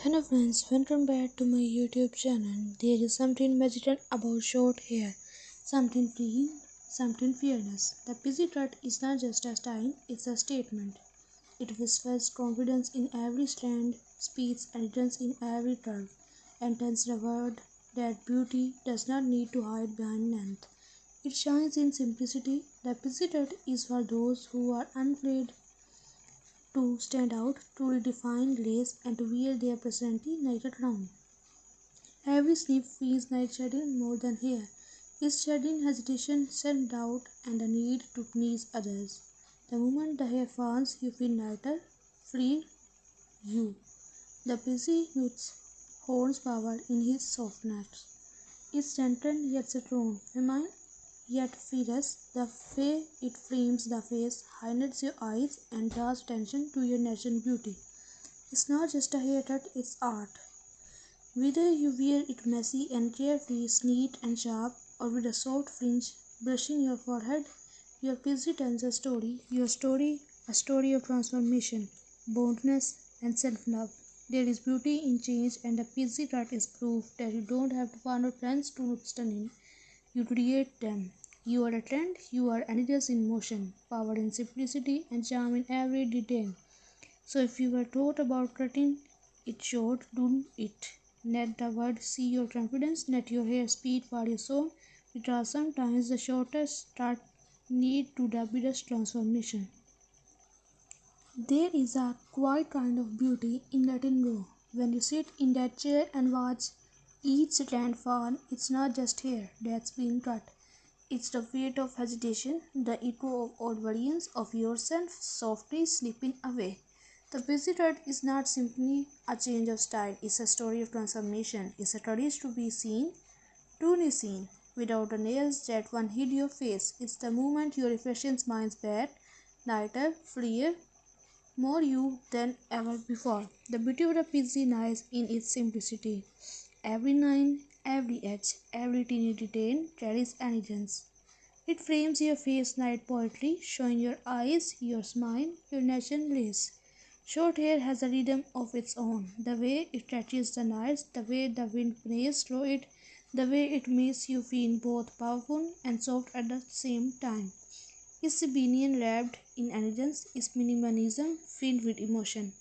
Hello friends, welcome back to my YouTube channel. There is something magical about short hair, something free, something fearless. The pixie cut is not just a style, it's a statement. It whispers confidence in every strand, speeds elegance in every curve, and tells the world that beauty does not need to hide behind length. It shines in simplicity. The pixie cut is for those who are unafraid to stand out, to redefine lace, and to wear their personality like a crown. Every sleep feels like shedding more than hair. It's shedding hesitation, self-doubt, and the need to please others. The moment the hair falls, you feel lighter, free, you. The busy youth holds power in his softness. It's gentle yet strong, feminine yet fierce. The way it frames the face, highlights your eyes, and draws attention to your natural beauty. It's not just a haircut, it's art. Whether you wear it messy and carefree, neat and sharp, or with a soft fringe brushing your forehead, your pixie tells a story. Your story, a story of transformation, boldness, and self-love. There is beauty in change, and the pixie cut is proof that you don't have to follow trends to look stunning. You create them. You are a trend, you are elegance in motion, power in simplicity, and charm in every detail. So if you were taught about cutting it short, do it. Let the world see your confidence, let your hair speak for your soul, because sometimes the shortest start need to the biggest transformation. There is a quiet kind of beauty in letting go. When you sit in that chair and watch each strand fall, it's not just hair that's being cut. It's the weight of hesitation, the echo of old versions of yourself softly slipping away. The busy cut is not simply a change of style, it's a story of transformation. It's a courage to be seen, truly seen, without the nails that one hid your face. It's the moment your reflection smiles back, lighter, freer, more you than ever before. The beauty of the pixie lies in its simplicity. Every line, every edge, every teeny detail carries elegance. It frames your face like poetry, showing your eyes, your smile, your natural grace. Short hair has a rhythm of its own. The way it touches the nights, the way the wind plays through it, the way it makes you feel both powerful and soft at the same time. It's rebellion wrapped in elegance, it's minimalism filled with emotion.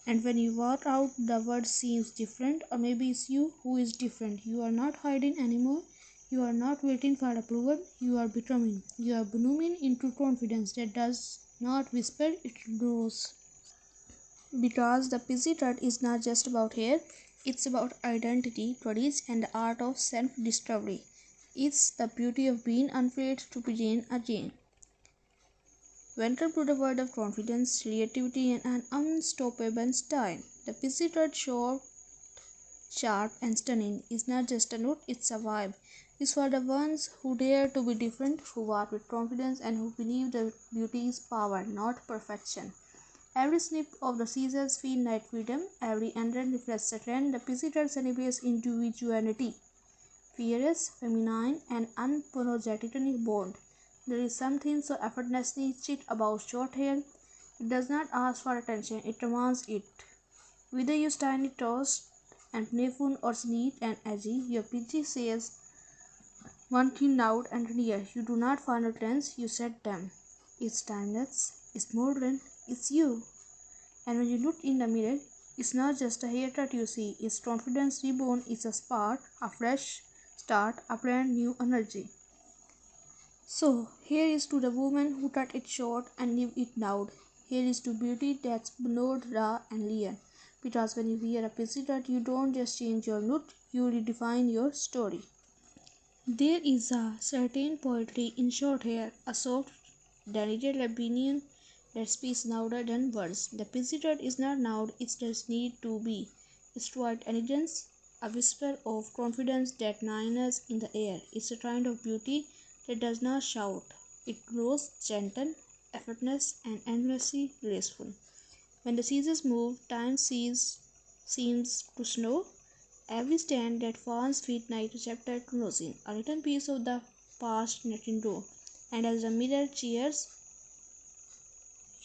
And when you walk out, the world seems different, or maybe it's you who is different. You are not hiding anymore. You are not waiting for approval. You are becoming. You are blooming into confidence that does not whisper, it grows. Because the pixie cut is not just about hair, it's about identity, courage, and the art of self discovery. It's the beauty of being unafraid to begin again. Welcome to the world of confidence, creativity, and an unstoppable style. The pixie cut short, sharp, and stunning is not just a look, it's a vibe. It's for the ones who dare to be different, who walk with confidence, and who believe that beauty is power, not perfection. Every snip of the scissors feels like freedom, every ending reflects a trend. The pixie cut celebrates individuality, fierce, feminine, and unapologetically bold. There is something so effortlessly chic about short hair. It does not ask for attention, it demands it. Whether you style it tossed and playful or neat and edgy, your pixie says one thing loud and clear. You do not follow trends, you set them. It's timeless, it's modern, it's you. And when you look in the mirror, it's not just a haircut you see, it's confidence reborn, it's a spark, a fresh start, a brand new energy. So, here is to the woman who cut it short and leave it loud. Here is to beauty that's blurred, raw, and real. Because when you wear a pixie cut, you don't just change your look, you redefine your story. There is a certain poetry in short hair, a soft, delicate opinion that speaks louder than words. The pixie cut is not loud, it just need to be. It's quiet elegance, a whisper of confidence that lingers in the air. It's a kind of beauty that does not shout. It grows gentle, effortless, and endlessly graceful. When the seasons move, seems to slow. Every stand that falls feels like a chapter closing, a little piece of the past letting go. And as the mirror cheers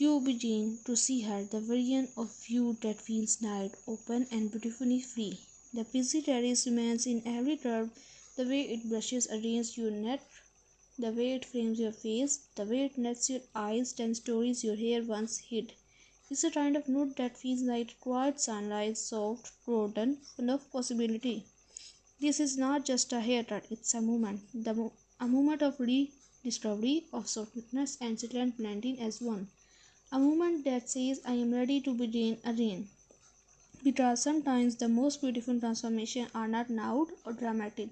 You begin to see her, the version of you that feels light, open, and beautifully free. The busy terrace remains in every curve, the way it brushes against your neck, the way it frames your face, the way it nets your eyes, ten stories your hair once hid. It's a kind of nude that feels like quiet sunlight, soft, golden, full of possibility. This is not just a haircut, it's a moment. A moment of rediscovery, of softness and silent blending as one. A moment that says, I am ready to begin again. Because sometimes the most beautiful transformations are not loud or dramatic.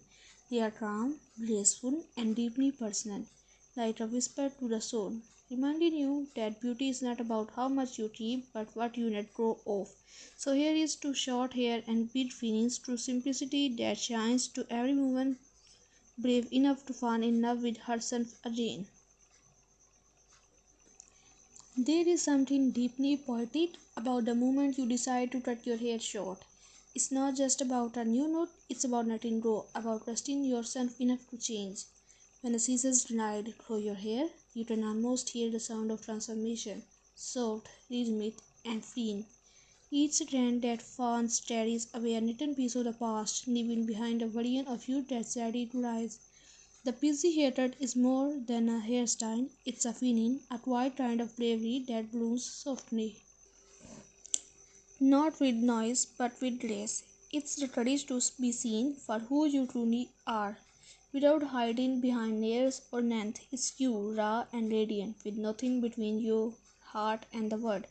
They are calm, graceful, and deeply personal, like a whisper to the soul, reminding you that beauty is not about how much you keep, but what you let go of. So here is to short hair and beat feelings, to simplicity that shines, to every woman brave enough to fall in love with herself again. There is something deeply poetic about the moment you decide to cut your hair short. It's not just about a new note, it's about letting go, about trusting yourself enough to change. When the scissors glide through your hair, you can almost hear the sound of transformation, soft, rhythmic, and freeing. Each strand that falls carries away a little piece of the past, leaving behind a version of you that's ready to rise. The busy haircut is more than a hairstyle, it's a feeling, a quiet kind of bravery that blooms softly. Not with noise, but with grace. It's the courage to be seen for who you truly are, without hiding behind layers or length. It's you, raw and radiant, with nothing between your heart and the world.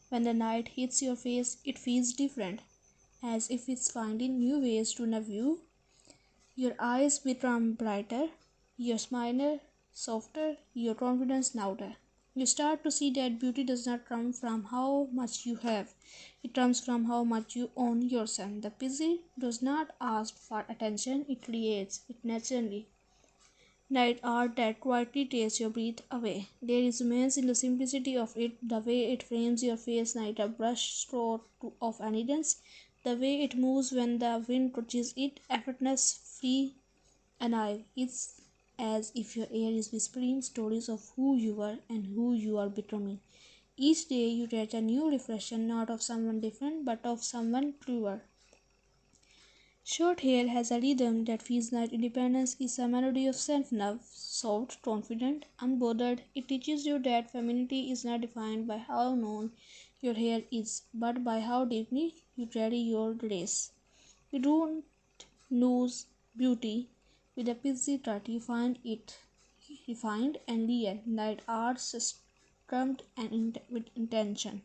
When the light hits your face, it feels different, as if it's finding new ways to love you. Your eyes become brighter, your smile softer, your confidence louder. You start to see that beauty does not come from how much you have, it comes from how much you own yourself. The busy does not ask for attention, it creates it naturally. Night art that quietly takes your breath away. There is immense in the simplicity of it, the way it frames your face like a brush stroke of elegance, the way it moves when the wind touches it, effortless, free, alive. It's as if your air is whispering stories of who you were and who you are becoming. Each day you get a new reflection, not of someone different, but of someone truer. Short hair has a rhythm that feels like independence is a melody of self-love, soft, confident, unbothered. It teaches you that femininity is not defined by how long your hair is, but by how deeply you carry your grace. You don't lose beauty with a busy cut, you find it refined and real, like art structured and with intention.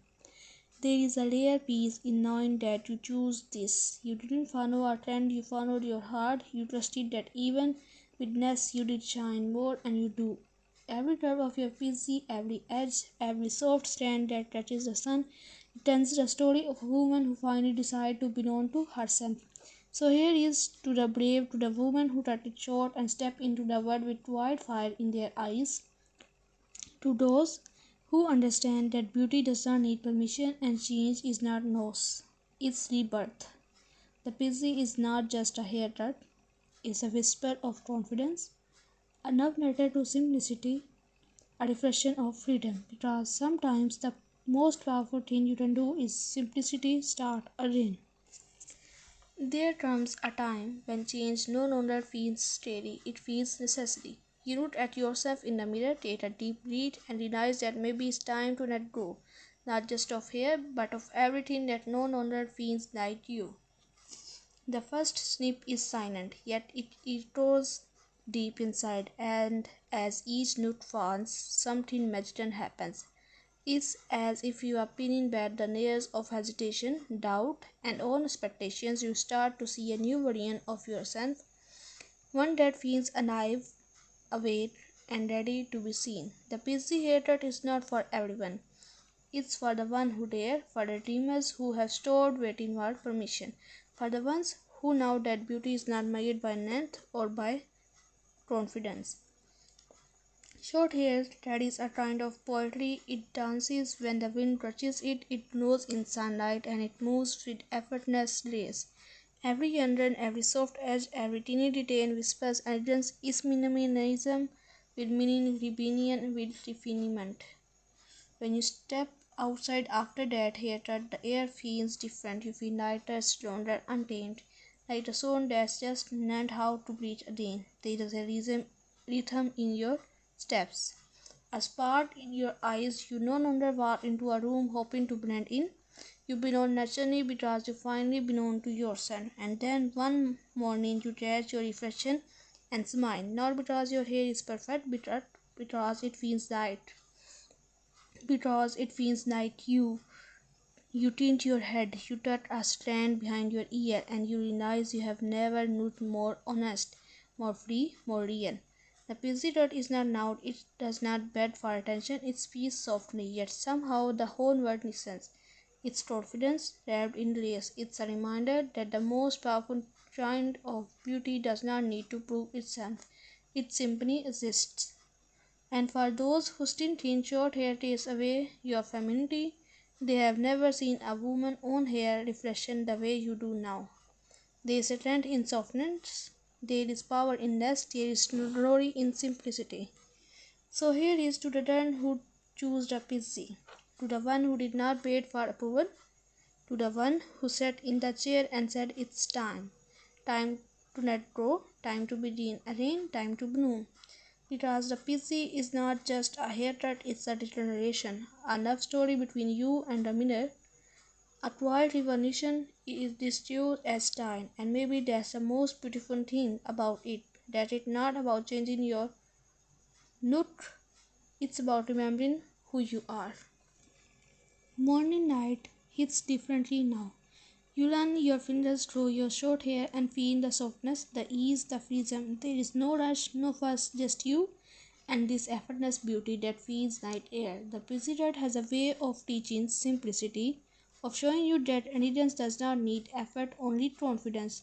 There is a rare peace in knowing that you choose this. You didn't follow a trend, you followed your heart. You trusted that even with less you did shine more, and you do. Every curve of your PC, every edge, every soft strand that touches the sun, it tells the story of a woman who finally decided to belong to herself. So here is to the brave, to the woman who cut it short and stepped into the world with wildfire in their eyes, to those who understand that beauty does not need permission and change is not loss, it's rebirth. The busy is not just a haircut, it's a whisper of confidence, a love letter to simplicity, a reflection of freedom. Because sometimes the most powerful thing you can do is simplicity start again. There comes a time when change no longer feels steady, it feels necessary. You look at yourself in the mirror, take a deep breath, and realize that maybe it's time to let go, not just of hair, but of everything that no longer feels like you. The first snip is silent, yet it echoes deep inside, and as each note falls, something magical happens. It's as if you are peeling back the layers of hesitation, doubt, and own expectations. You start to see a new version of yourself, one that feels alive, awake, and ready to be seen. The busy haircut is not for everyone. It's for the one who dare, for the dreamers who have stored waiting for permission, for the ones who know that beauty is not measured by length or by confidence. Short hair carries a kind of poetry. It dances when the wind touches it, it glows in sunlight, and it moves with effortless grace. Every under, every soft edge, every teeny detail whispers elegance is minimalism with meaning, rebellion with refinement. When you step outside after that haircut, the air feels different. You feel lighter, stronger, untamed, like a soul that's just learned how to breathe again. There is a rhythm in your steps, a spark in your eyes. You no longer walk into a room hoping to blend in. You belong naturally because you finally belong to yourself. And then one morning you catch your reflection and smile, not because your hair is perfect, but because it feels right. Because it feels like you. You tilt your head, you tuck a strand behind your ear, and you realize you have never looked more honest, more free, more real. The pixie dot is not loud, it does not beg for attention, it speaks softly, yet somehow the whole world listens. Its confidence wrapped in layers. It's a reminder that the most powerful kind of beauty does not need to prove itself. It simply exists. And for those who still think short hair takes away your femininity, they have never seen a woman's own hair reflection the way you do now. There is strength in softness, there is power in less, there is glory in simplicity. So here is to the one who chose the pixie, to the one who did not wait for approval, to the one who sat in the chair and said it's time. Time to let go, time to begin again, time to bloom. Because the PC is not just a haircut, it's a declaration, a love story between you and the mirror, a quiet revolution is distinct as style, and maybe that's the most beautiful thing about it, that it's not about changing your look, it's about remembering who you are. Morning light hits differently now. You run your fingers through your short hair and feel the softness, the ease, the freedom. There is no rush, no fuss, just you and this effortless beauty that feels like air. The President has a way of teaching simplicity, of showing you that elegance does not need effort, only confidence.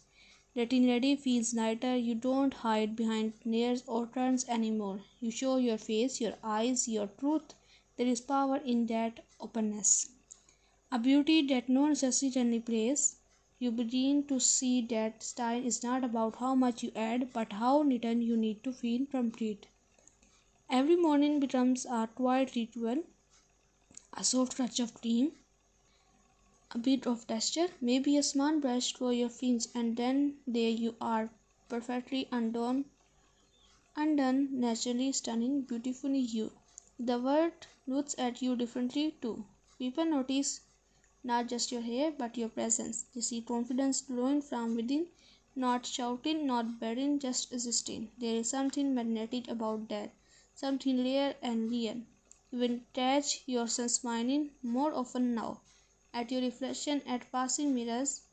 Getting ready feels lighter. You don't hide behind layers or turns anymore. You show your face, your eyes, your truth. There is power in that openness. A beauty that no necessity can replace. You begin to see that style is not about how much you add, but how little you need to feel complete. Every morning becomes a quiet ritual, a soft touch of cream, a bit of texture, maybe a small brush through your fingers, and then there you are, perfectly undone, naturally stunning, beautifully you. The world looks at you differently too. People notice not just your hair, but your presence. They see confidence glowing from within, not shouting, not begging, just existing. There is something magnetic about that, something rare and real. You will catch yourself smiling more often now, at your reflection, at passing mirrors,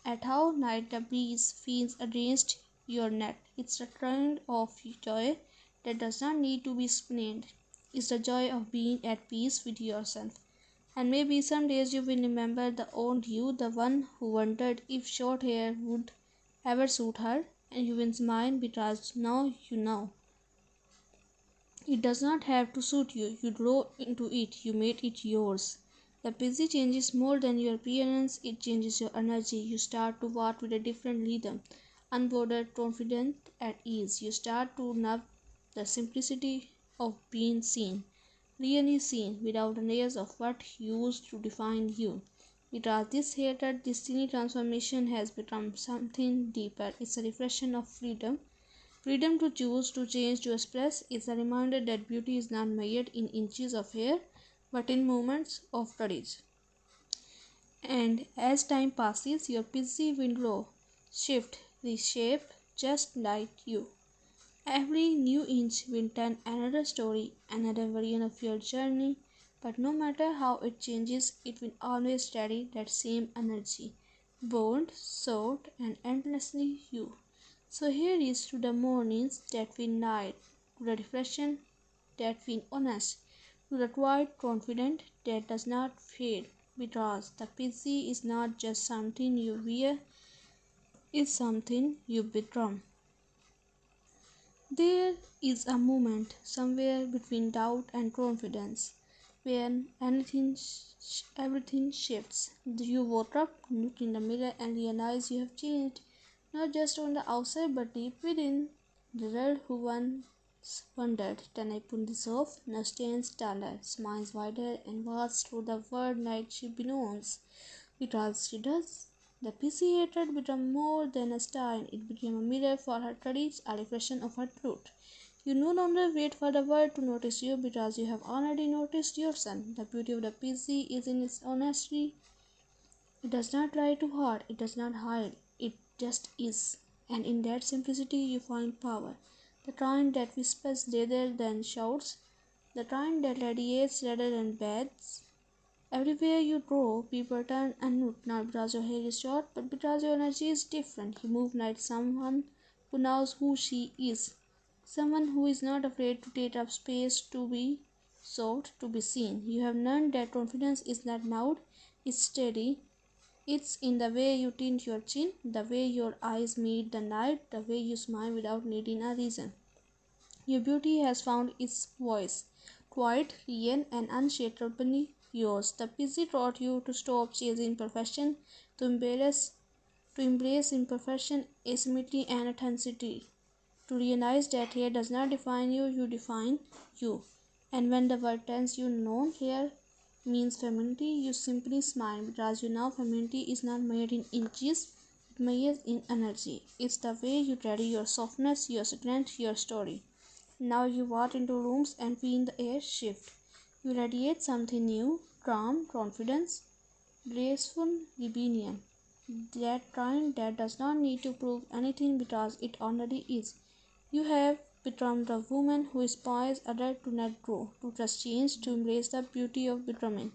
at how light the breeze feels against your neck. It's a kind of joy that does not need to be explained. It's the joy of being at peace with yourself. And maybe some days you will remember the old you, the one who wondered if short hair would ever suit her, and you will smile because now you know. It does not have to suit you. You grow into it, you made it yours. The busy changes more than your appearance, it changes your energy. You start to walk with a different rhythm, unbothered, confident, at ease. You start to love the simplicity of being seen, really seen, without the layers of what used to define you. Because this hated destiny transformation has become something deeper. It's a reflection of freedom. Freedom to choose, to change, to express is a reminder that beauty is not measured in inches of hair, but in moments of courage. And as time passes, your busy will grow, shift, reshape, just like you. Every new inch will tell another story, another version of your journey, but no matter how it changes, it will always carry that same energy, bold, soft, and endlessly you. So here is to the mornings that feel light, to the reflection that feel honest, to the quiet confident that does not fade, because the pixie is not just something you wear, it's something you become. There is a moment somewhere between doubt and confidence when everything shifts. You woke up, look in the mirror, and realize you have changed, not just on the outside but deep within. The girl who once wondered. Then I put this off, now stands taller, smiles wider, and walks through the world night she belongs. Because she does. The PC hatred became more than a sign, it became a mirror for her courage, a reflection of her truth. You no longer wait for the world to notice you because you have already noticed yourself. The beauty of the PC is in its honesty. It does not try too hard, it does not hide, it just is. And in that simplicity you find power. The kind that whispers rather than shouts, the kind that radiates rather than beds. Everywhere you go, people turn and look, not because your hair is short, but because your energy is different. You move like someone who knows who she is. Someone who is not afraid to take up space, to be sought, to be seen. You have learned that confidence is not loud, it's steady. It's in the way you tint your chin, the way your eyes meet the night, the way you smile without needing a reason. Your beauty has found its voice, quiet, real, and unshakably yours. The busy taught you to stop chasing perfection, to embrace imperfection, asymmetry, and authenticity. To realize that hair does not define you, you define you. And when the word tells you no, hair means femininity, you simply smile because you know femininity is not made in inches, it measures in energy. It's the way you carry your softness, your strength, your story. Now you walk into rooms and feel the air shift. You radiate something new, calm, confidence, graceful rebellion. That kind that does not need to prove anything because it already is. You have become the woman who inspires others to let go, to trust change, to embrace the beauty of becoming.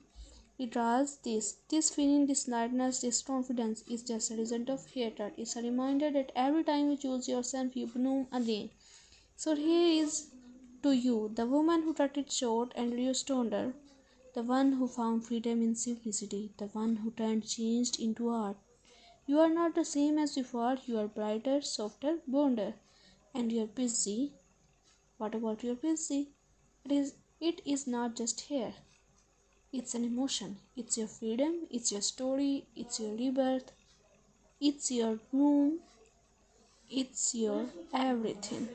Because this feeling, this lightness, this confidence is just a result of hatred. It's a reminder that every time you choose yourself, you bloom again. So here is to you, the woman who cut it short and reduced her, the one who found freedom in simplicity, the one who turned changed into art. You are not the same as before, you are brighter, softer, bolder, and you are busy. What about your busy? It is not just hair. It's an emotion. It's your freedom, it's your story, it's your rebirth, it's your room, it's your everything.